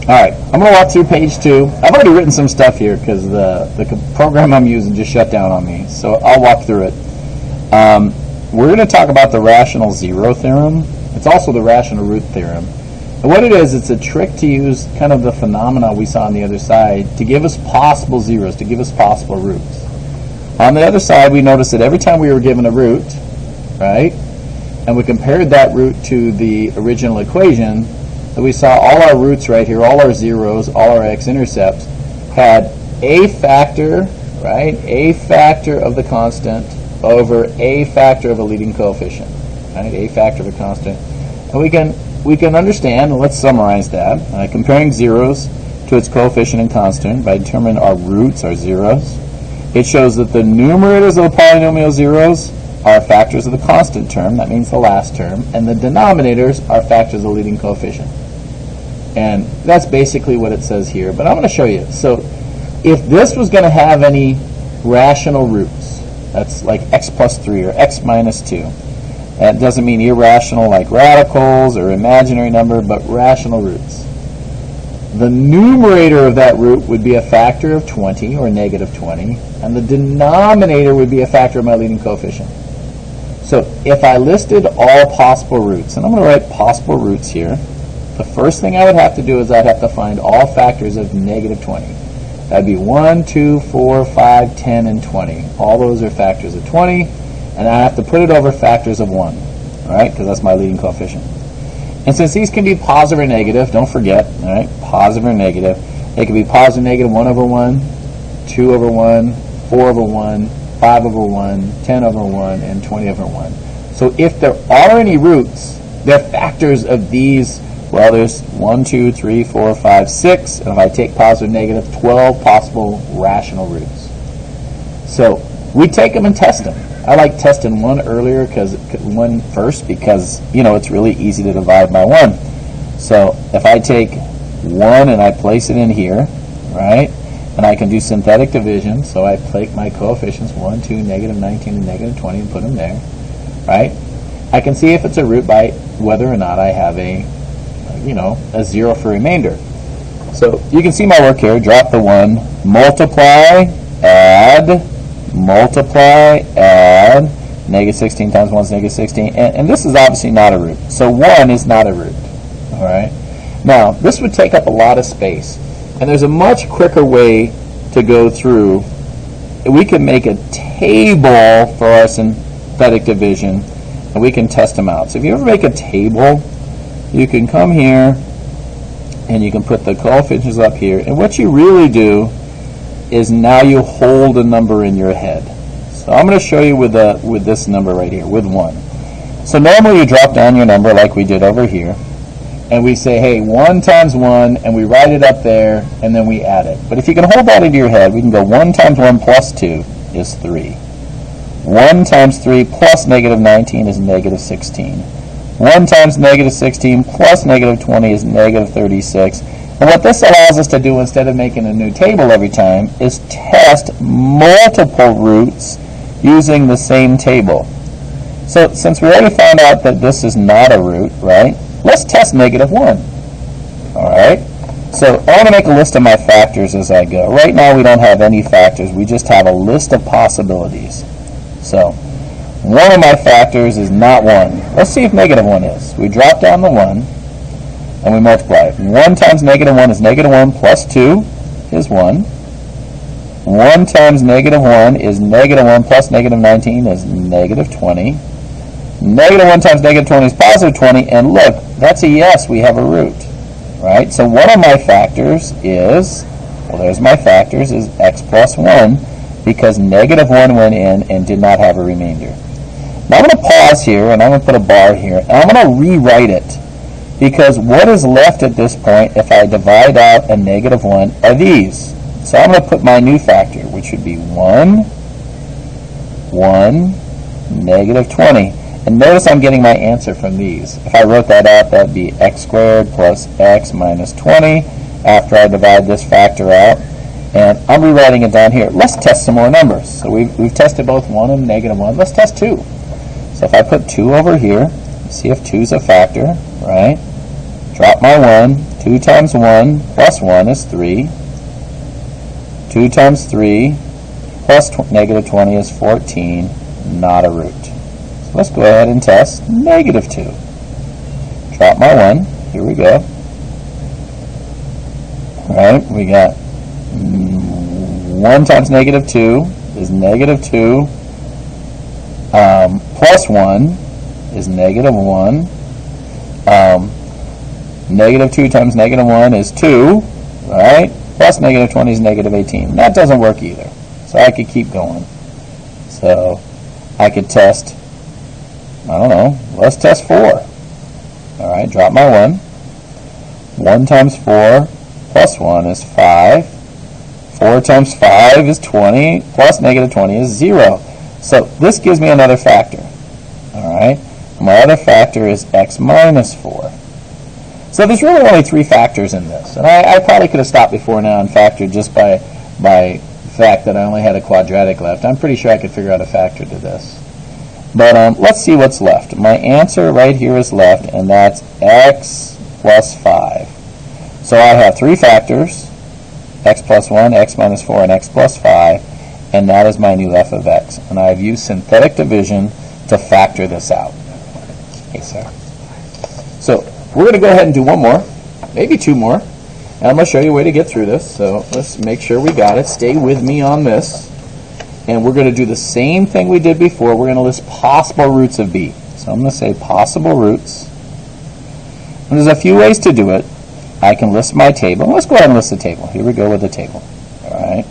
Alright, I'm going to walk through page 2. I've already written some stuff here because the program I'm using just shut down on me, so I'll walk through it. We're going to talk about the rational zero theorem. It's also the rational root theorem. And what it is, it's a trick to use kind of the phenomena we saw on the other side to give us possible zeros, to give us possible roots. On the other side, we noticed that every time we were given a root, right, and we compared that root to the original equation, that we saw all our roots right here, all our zeros, all our x-intercepts, had a factor, right, a factor of the constant over a factor of a leading coefficient, right, a factor of a constant. And we can understand, and let's summarize that, comparing zeros to its coefficient and constant by determining our roots, our zeros. It shows that the numerators of the polynomial zeros are factors of the constant term, that means the last term, and the denominators are factors of the leading coefficient. And that's basically what it says here, but I'm going to show you. So if this was going to have any rational roots, that's like x plus 3 or x minus 2. That doesn't mean irrational like radicals or imaginary number, but rational roots. The numerator of that root would be a factor of 20 or negative 20, and the denominator would be a factor of my leading coefficient. So if I listed all possible roots, and I'm going to write possible roots here, the first thing I would have to do is I'd have to find all factors of negative 20. That'd be 1, 2, 4, 5, 10, and 20. All those are factors of 20, and I have to put it over factors of 1, right? Because that's my leading coefficient. And since these can be positive or negative, don't forget, all right, positive or negative, they can be positive or negative 1 over 1, 2 over 1, 4 over 1, 5 over 1, 10 over 1, and 20 over 1. So if there are any roots, they're factors of these. Well, there's 1, 2, 3, 4, 5, 6, and if I take positive, negative, 12 possible rational roots. So we take them and test them. I like testing one earlier, one first, because it's really easy to divide by 1. So if I take 1 and I place it in here, right, and I can do synthetic division, so I take my coefficients 1, 2, negative 19, and negative 20 and put them there, right? I can see if it's a root by whether or not I have a zero for remainder. So you can see my work here. Drop the 1, multiply, add, negative 16 times 1 is negative 16, and this is obviously not a root. So 1 is not a root. All right. Now this would take up a lot of space, and there's a much quicker way to go through. We can make a table for our synthetic division, and we can test them out. So if you ever make a table, you can come here and you can put the coefficients up here, and what you really do is now you hold a number in your head. So I'm going to show you with this number right here, with 1. So normally you drop down your number like we did over here, and we say, hey, 1 times 1, and we write it up there, and then we add it. But if you can hold that into your head, we can go 1 times 1 plus 2 is 3. 1 times 3 plus negative 19 is negative 16. 1 times negative 16 plus negative 20 is negative 36. And what this allows us to do, instead of making a new table every time, is test multiple roots using the same table. So since we already found out that this is not a root, right, let's test negative 1. All right? So I want to make a list of my factors as I go. Right now we don't have any factors. We just have a list of possibilities. So one of my factors is not 1. Let's see if negative 1 is. We drop down the 1, and we multiply. 1 times negative 1 is negative 1 plus 2 is 1. 1 times negative 1 is negative 1 plus negative 19 is negative 20. Negative 1 times negative 20 is positive 20, and look, that's a yes, we have a root. Right? So one of my factors is, there's my factors, is x plus 1, because negative 1 went in and did not have a remainder. Now I'm going to pause here, and I'm going to put a bar here, and I'm going to rewrite it, because what is left at this point, if I divide out a negative 1, are these. So I'm going to put my new factor, which would be 1, negative 20. And notice I'm getting my answer from these. If I wrote that out, that would be x squared plus x minus 20 after I divide this factor out. And I'm rewriting it down here. Let's test some more numbers. So we've tested both 1 and negative 1. Let's test 2. So if I put 2 over here, see if 2 is a factor, right? Drop my 1, 2 times 1 plus 1 is 3. 2 times 3 plus negative 20 is 14, not a root. So let's go ahead and test negative 2. Drop my 1. Here we go. All right, we got 1 times negative 2 is negative 2. Plus 1 is negative 1. Negative 2 times negative 1 is 2, right? Plus negative 20 is negative 18. That doesn't work either. So I could keep going. So I could test, I don't know, let's test 4. All right, drop my 1. 1 times 4 plus 1 is 5. 4 times 5 is 20, plus negative 20 is 0. So this gives me another factor. All right, my other factor is x minus 4. So there's really only 3 factors in this. And I probably could have stopped before now and factored just by the fact that I only had a quadratic left. I'm pretty sure I could figure out a factor to this. But let's see what's left. My answer right here is left, and that's x plus 5. So I have 3 factors, x plus 1, x minus 4, and x plus 5, and that is my new f of x. And I've used synthetic division to factor this out. Okay, sir. So we're going to go ahead and do one more, maybe 2 more, and I'm going to show you a way to get through this. So let's make sure we got it. Stay with me on this. And we're going to do the same thing we did before. We're going to list possible roots of b. So I'm going to say possible roots. And there's a few ways to do it. I can list my table. Let's go ahead and list the table. Here we go with the table. All right.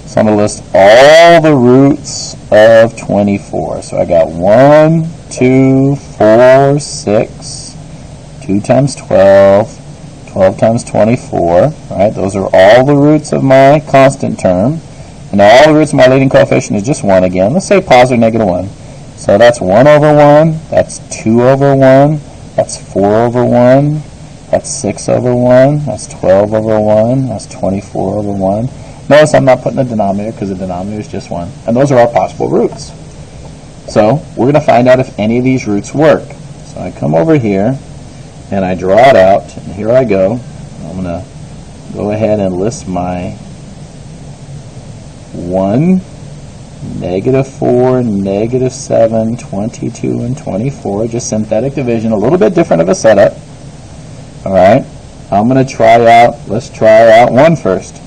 So I'm going to list all the roots of 24. So I got 1, 2, 4, 6, 2 times 12, 12 times 24. All right. Those are all the roots of my constant term. And all the roots of my leading coefficient is just 1 again. Let's say positive negative 1. So that's 1 over 1. That's 2 over 1. That's 4 over 1. That's 6 over 1. That's 12 over 1. That's 24 over 1. Notice I'm not putting a denominator because the denominator is just 1. And those are our possible roots. So we're going to find out if any of these roots work. So I come over here and I draw it out. And here I go. I'm going to go ahead and list my 1, negative 4, negative 7, 22, and 24. Just synthetic division, a little bit different of a setup. All right, I'm going to let's try out 1 first.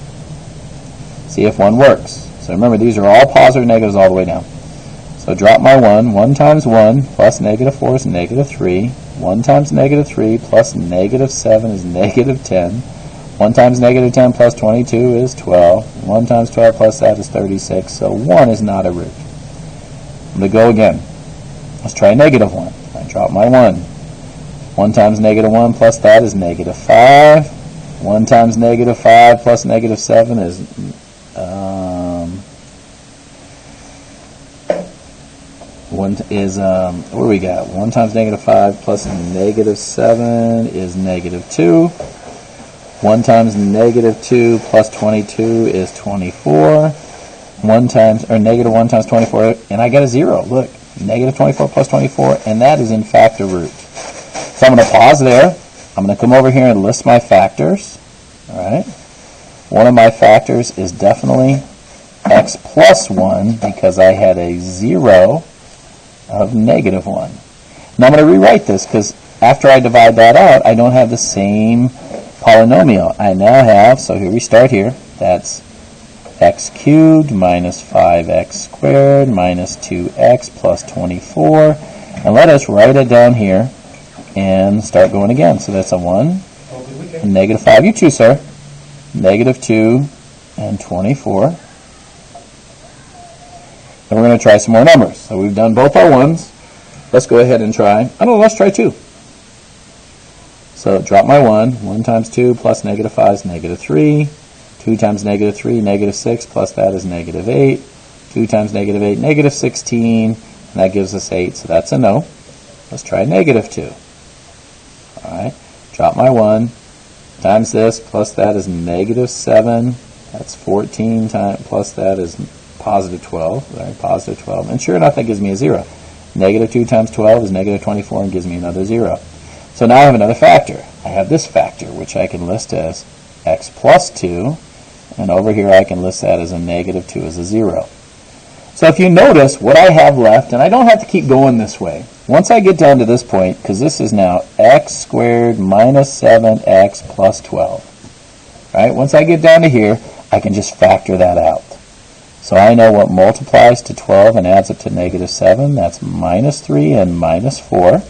See if 1 works. So remember, these are all positive negatives all the way down. So drop my 1. 1 times 1 plus negative 4 is negative 3. 1 times negative 3 plus negative 7 is negative 10. 1 times negative 10 plus 22 is 12. 1 times 12 plus that is 36. So 1 is not a root. I'm going to go again. Let's try negative 1. I drop my 1. 1 times negative 1 plus that is negative 5. 1 times negative 5 plus negative 7 is what do we got? 1 times negative 5 plus negative 7 is negative 2. 1 times negative 2 plus 22 is 24. Negative 1 times 24, and I get a 0. Look, negative 24 plus 24, and that is in fact a root. So I'm going to pause there. I'm going to come over here and list my factors. All right. One of my factors is definitely x plus 1 because I had a 0 of negative 1. Now I'm going to rewrite this because after I divide that out, I don't have the same polynomial. I now have, so here we start here, that's x cubed minus 5x squared minus 2x plus 24. And let us write it down here and start going again. So that's a 1, a negative 5. You choose, sir. Negative 2 and 24. And we're going to try some more numbers. So we've done both our 1s. Let's go ahead and try, I don't know, let's try 2. So drop my 1. 1 times 2 plus negative 5 is negative 3. 2 times negative 3, negative 6, plus that is negative 8. 2 times negative 8, negative 16. And that gives us 8, so that's a no. Let's try negative 2. All right. Drop my 1. Times this, plus that is negative 7. That's 14 times, plus that is positive 12. Right? Positive 12. And sure enough, that gives me a 0. Negative 2 times 12 is negative 24 and gives me another 0. So now I have another factor. I have this factor, which I can list as x plus 2, and over here I can list that as a negative 2 as a 0. So if you notice what I have left, and I don't have to keep going this way. Once I get down to this point, because this is now x squared minus 7x plus 12. Right? Once I get down to here, I can just factor that out. So I know what multiplies to 12 and adds up to negative 7. That's minus 3 and minus 4.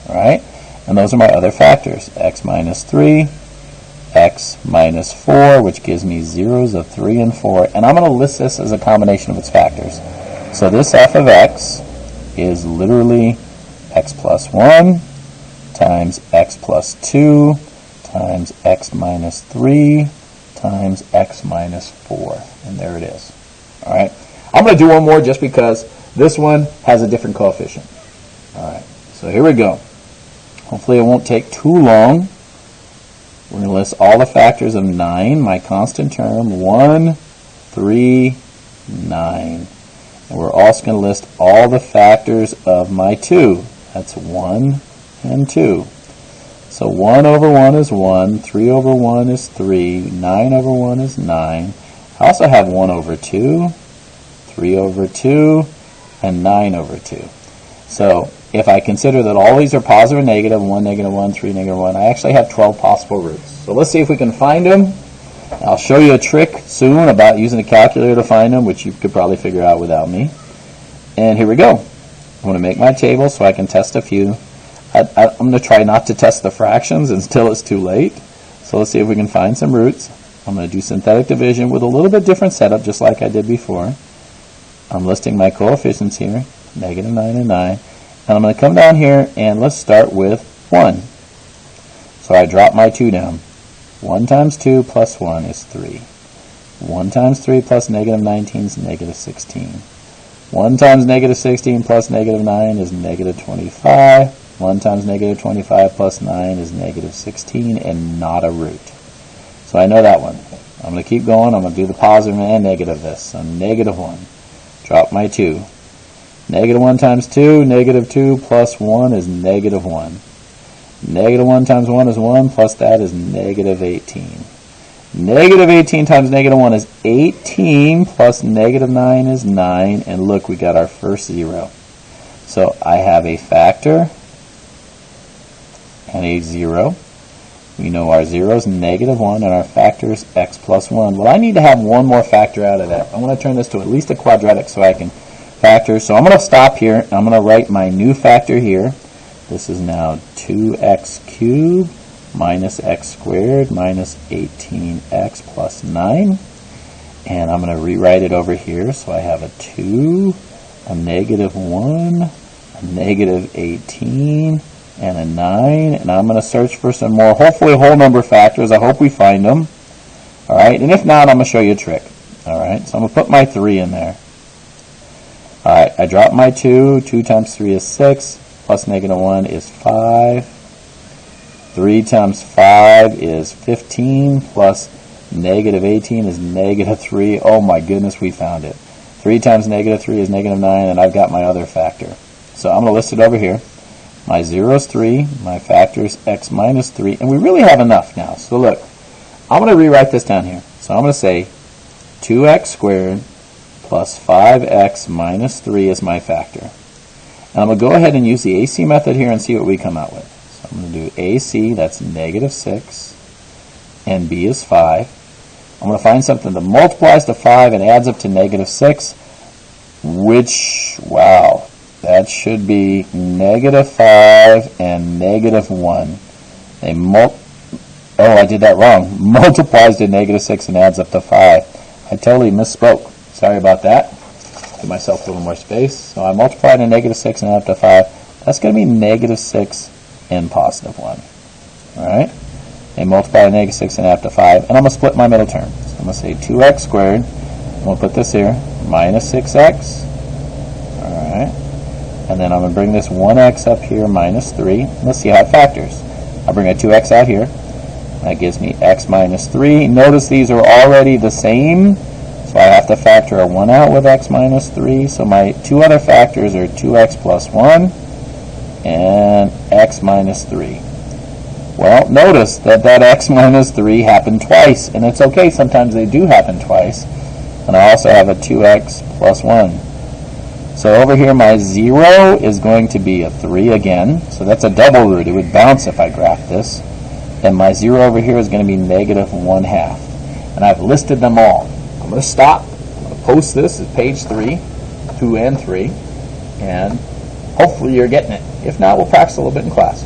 Right? And those are my other factors. X minus 3, x minus 4, which gives me zeros of 3 and 4. And I'm going to list this as a combination of its factors. So this f of x is literally x plus 1 times x plus 2 times x minus 3 times x minus 4. And there it is. All right. I'm going to do one more just because this one has a different coefficient. All right. So here we go. Hopefully it won't take too long. We're going to list all the factors of 9, my constant term, 1, 3, 9. And we're also going to list all the factors of my 2. That's 1 and 2. So 1 over 1 is 1, 3 over 1 is 3, 9 over 1 is 9. I also have 1 over 2, 3 over 2, and 9 over 2. So if I consider that all these are positive and negative, 1, negative 1, 3, negative 1, I actually have 12 possible roots. So let's see if we can find them. I'll show you a trick soon about using a calculator to find them, which you could probably figure out without me. And here we go. I'm going to make my table so I can test a few. I'm going to try not to test the fractions until it's too late. So let's see if we can find some roots. I'm going to do synthetic division with a little bit different setup, just like I did before. I'm listing my coefficients here, negative 9 and 9. And I'm going to come down here and let's start with 1. So I drop my 2 down. 1 times 2 plus 1 is 3. 1 times 3 plus negative 19 is negative 16. 1 times negative 16 plus negative 9 is negative 25. 1 times negative 25 plus 9 is negative 16 and not a root. So I know that one. I'm going to keep going. I'm going to do the positive and negative of this. So negative 1. Drop my 2. Negative 1 times 2, negative 2 plus 1 is negative 1. Negative 1 times 1 is 1, plus that is negative 18. Negative 18 times negative 1 is 18, plus negative 9 is 9, and look, we got our first 0. So I have a factor and a 0. We know our 0 is negative 1, and our factor is x plus 1. Well, I need to have one more factor out of that. I want to turn this to at least a quadratic so I can factor. So I'm going to stop here, and I'm going to write my new factor here. This is now 2x cubed minus x squared minus 18x plus 9. And I'm going to rewrite it over here. So I have a 2, a negative 1, a negative 18, and a 9. And I'm going to search for some more, hopefully whole number factors. I hope we find them. All right. And if not, I'm going to show you a trick. All right. So I'm going to put my 3 in there. All right. I drop my 2. 2 times 3 is 6. Plus negative 1 is 5. 3 times 5 is 15. Plus negative 18 is negative 3. Oh my goodness, we found it. 3 times negative 3 is negative 9, and I've got my other factor. So I'm going to list it over here. My 0 is 3. My factor is x minus 3. And we really have enough now. So look, I'm going to rewrite this down here. So I'm going to say 2x squared plus 5x minus 3 is my factor. And I'm going to go ahead and use the AC method here and see what we come out with. So I'm going to do AC, that's negative 6, and B is 5. I'm going to find something that multiplies to 5 and adds up to negative 6, which, wow, that should be negative 5 and negative 1. I did that wrong. Multiplies to negative 6 and adds up to 5. I totally misspoke. Sorry about that. Give myself a little more space. So I multiplied to negative 6 and add up to 5. That's going to be negative 6 and positive 1. All right? And multiply to negative 6 and add up to 5. And I'm going to split my middle term. So I'm going to say 2x squared. I'm going to put this here. Minus 6x. All right? And then I'm going to bring this 1x up here, minus 3. Let's see how it factors. I'll bring a 2x out here. That gives me x minus 3. Notice these are already the same. So I have to factor a 1 out with x minus 3. So my two other factors are 2x plus 1 and x minus 3. Well, notice that x minus 3 happened twice, and it's okay, sometimes they do happen twice. And I also have a 2x plus 1. So over here my 0 is going to be a 3 again, so that's a double root. It would bounce if I graphed this. And my 0 over here is going to be negative 1/2. And I've listed them all. I'm going to stop. I'm going to post this at page 3, 2 and 3, and hopefully you're getting it. If not, we'll practice a little bit in class.